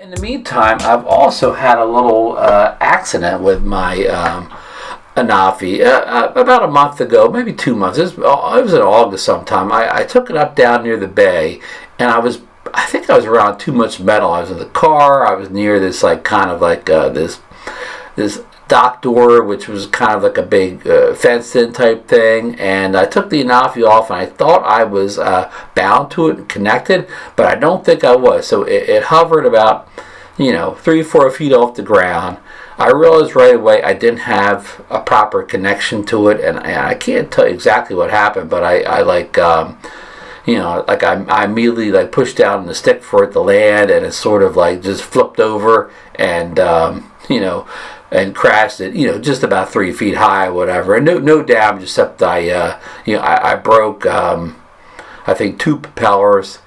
In the meantime, I've also had a little accident with my Anafi about a month ago, maybe 2 months. It was in August sometime. I took it up down near the bay, and I think I was around too much metal. I was in the car. I was near this this dock door, which was kind of like a big fenced-in type thing, and I took the Anafi off, and I thought I was bound to it and connected, but I don't think I was. So it hovered about 3 or 4 feet off the ground. I realized right away I didn't have a proper connection to it, and I can't tell you exactly what happened, but I immediately pushed down the stick for it to land, and it sort of just flipped over and and crashed it, just about 3 feet high or whatever, and no damage except I broke I think 2 propellers,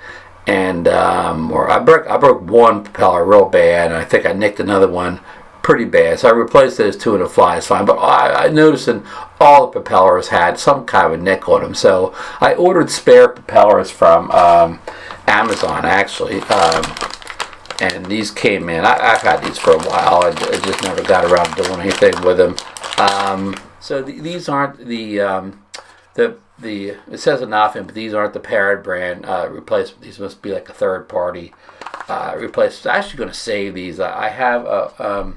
and or I broke one propeller real bad, and I think I nicked another one pretty bad. So I replaced those 2 and it flies fine. But I noticed that all the propellers had some kind of a nick on them. So I ordered spare propellers from Amazon actually, and these came in. I've had these for a while. I just never got around to doing anything with them. So these aren't it says Anafi, but these aren't the Parrot brand replacement. These must be like a third party replacement. I'm actually going to save these. I have a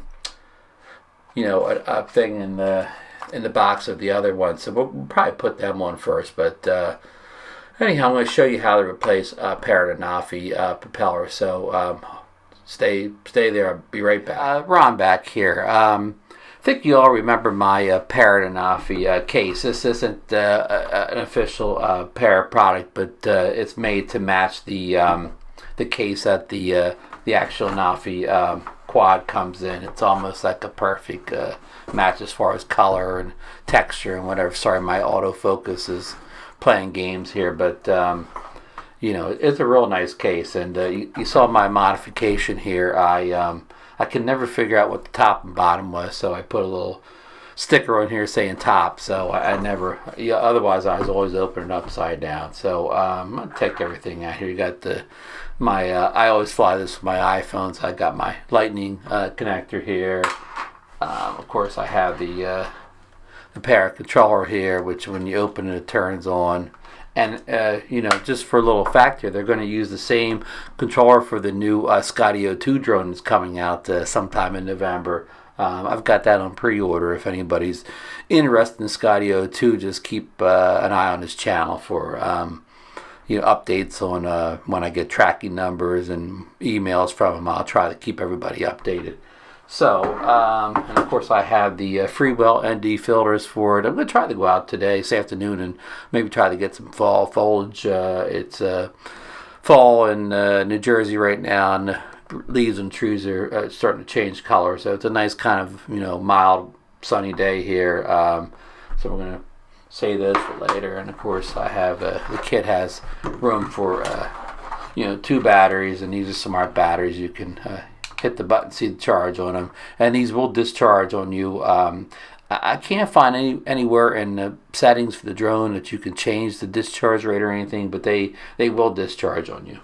thing in the box of the other ones, so we'll probably put them on first. But anyhow, I'm going to show you how to replace Parrot Anafi propeller. So stay there. I'll be right back. Ron back here. I think you all remember my Parrot Anafi case. This isn't an official Parrot product, but it's made to match the case that the actual Anafi quad comes in. It's almost like a perfect match as far as color and texture and whatever. Sorry, my autofocus is playing games here, but it's a real nice case. And you saw my modification here. I can never figure out what the top and bottom was, so I put a little sticker on here saying top, so I never, otherwise I was always opening it upside down. So I'm going to take everything out here. You got I always fly this with my iPhone, so I got my lightning connector here. Of course I have the Parrot controller here, which when you open it, it turns on. And, just for a little fact here, they're going to use the same controller for the new Skydio 2 drone that's coming out sometime in November. I've got that on pre-order. If anybody's interested in Skydio 2, just keep an eye on this channel for updates on when I get tracking numbers and emails from them. I'll try to keep everybody updated. So, and of course I have the Freewell ND filters for it. I'm going to try to go out today, this afternoon, and maybe try to get some fall foliage. It's fall in New Jersey right now, and the leaves and trees are starting to change color. So it's a nice kind of, mild, sunny day here. So we're going to save those for later. And of course I have, the kit has room for, 2 batteries, and these are smart batteries. You can hit the button, see the charge on them, and these will discharge on you. I can't find anywhere in the settings for the drone that you can change the discharge rate or anything, but they will discharge on you,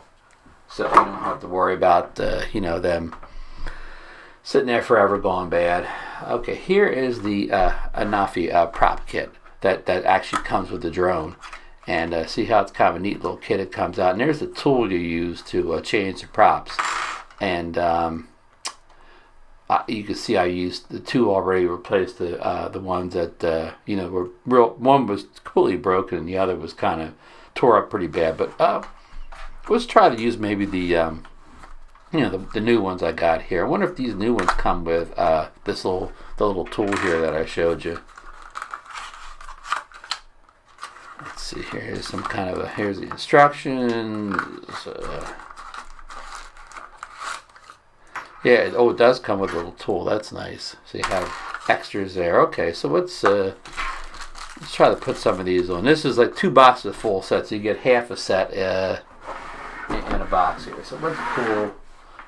so you don't have to worry about them sitting there forever going bad. Okay, here is the Anafi prop kit that actually comes with the drone, and see how it's kind of a neat little kit. It comes out, and there's the tool you use to change the props. And you can see I used the 2 already, replaced the ones that were real. One was completely broken, and the other was kind of tore up pretty bad. But let's try to use maybe the new ones I got here. I wonder if these new ones come with the little tool here that I showed you. Let's see here. Here's some kind of here's the instructions. Yeah, it does come with a little tool. That's nice. So you have extras there. Okay, so let's try to put some of these on. This is like 2 boxes of full sets, so you get half a set in a box here. So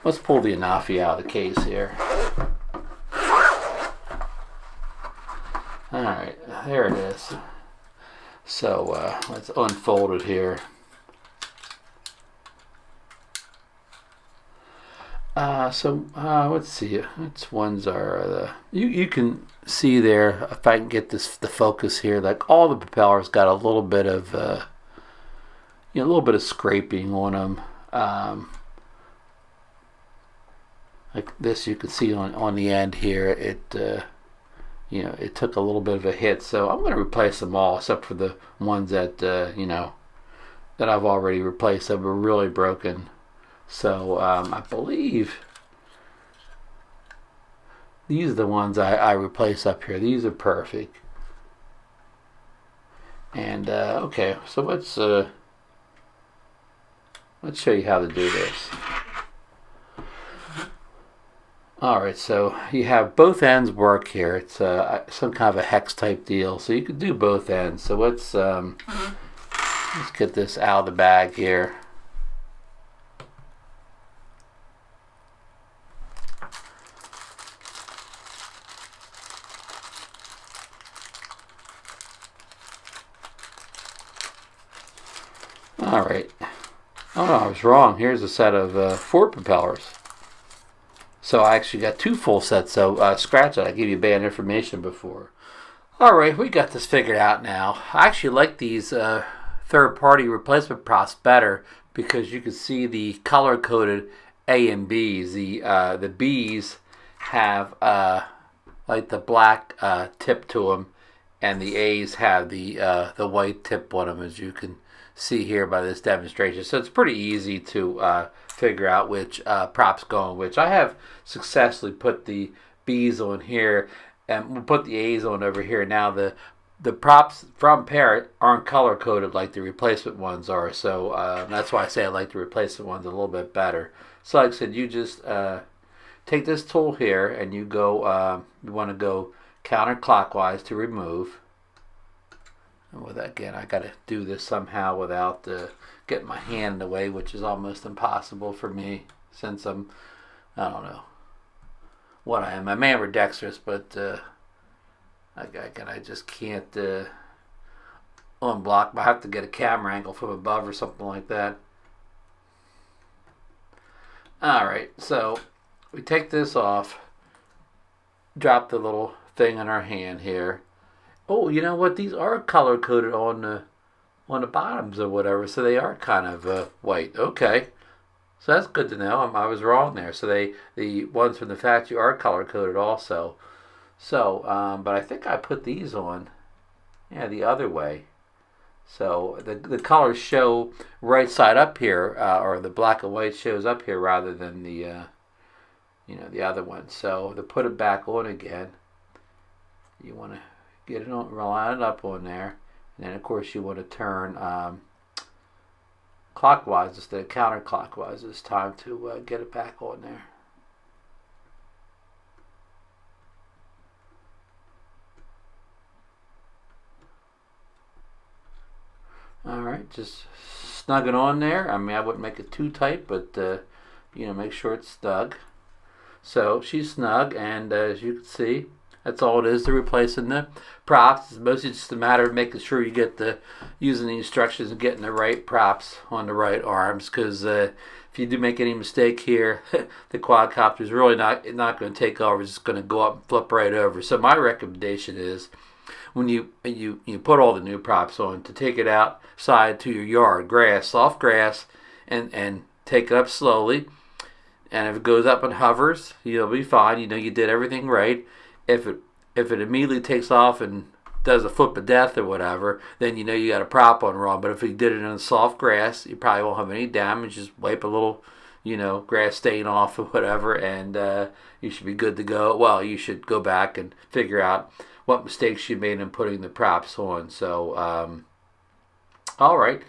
let's pull the Anafi out of the case here. All right, there it is. So let's unfold it here. Let's see. Which ones are the you can see there if I can get the focus here. Like all the propellers got a little bit of a little bit of scraping on them. Like this, you can see on the end here. It took a little bit of a hit. So I'm going to replace them all except for the ones that that I've already replaced that were really broken. So I believe these are the ones I replace up here. These are perfect. And okay, so let's show you how to do this. Alright, so you have both ends work here. It's some kind of a hex type deal, so you can do both ends. So let's get this out of the bag here. Alright. Oh no, I was wrong. Here's a set of 4 propellers. So I actually got 2 full sets, so scratch it. I gave you bad information before. Alright, we got this figured out now. I actually like these third-party replacement props better because you can see the color-coded A and Bs. The Bs have like the black tip to them, and the A's have the white tip on them, as you can see here by this demonstration. So it's pretty easy to figure out which props go on which. I have successfully put the B's on here, and we'll put the A's on over here. Now the props from Parrot aren't color coded like the replacement ones are, so that's why I say I like the replacement ones a little bit better. So like I said, you just take this tool here and you go. You want to go counterclockwise to remove. And with that, again, I got to do this somehow without getting my hand in the way, which is almost impossible for me since I don't know what I am. I'm ambidextrous, but I just can't unblock. I have to get a camera angle from above or something like that. Alright, so we take this off, drop the little thing in our hand here. Oh, you know what? These are color coded on the bottoms or whatever, so they are kind of white. Okay, so that's good to know. I was wrong there. So the ones from the factory are color coded also. So, but I think I put these on, yeah, the other way. So the colors show right side up here, or the black and white shows up here rather than the the other one. So to put it back on again, you want to get it on, line it up on there, and then of course you want to turn clockwise instead of counterclockwise. It's time to get it back on there. Alright, just snug it on there. I mean, I wouldn't make it too tight, but make sure it's snug. So she's snug, and as you can see, that's all it is to replacing the props. It's mostly just a matter of making sure you get using the instructions and getting the right props on the right arms, because if you do make any mistake here, the quadcopter is really not going to take over. It's just going to go up and flip right over. So my recommendation is, when you put all the new props on, to take it outside to your yard, soft grass, and take it up slowly. And if it goes up and hovers, you'll be fine. You did everything right. If it immediately takes off and does a flip of death or whatever, then you got a prop on wrong. But if you did it in soft grass, you probably won't have any damage. Just wipe a little, grass stain off or whatever, and you should be good to go. Well, you should go back and figure out what mistakes you made in putting the props on. So, all right.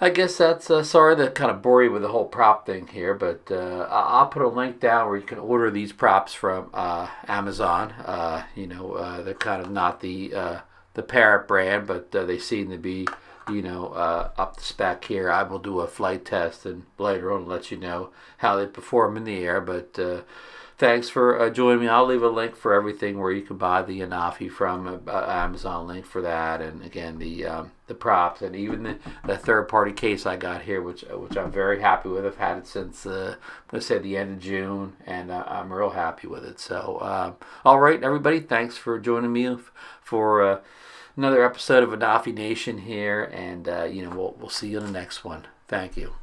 I guess that's sorry to kind of bore you with the whole prop thing here, but I'll put a link down where you can order these props from Amazon. They're kind of not the Parrot brand, but they seem to be up to spec here. I will do a flight test and later on let you know how they perform in the air, but thanks for joining me. I'll leave a link for everything where you can buy the Anafi from, Amazon link for that, and again the props, and even the third party case I got here, which I'm very happy with. I've had it since let's say the end of June, and I'm real happy with it. So all right, everybody, thanks for joining me for another episode of Anafi Nation here, and we'll see you in the next one. Thank you.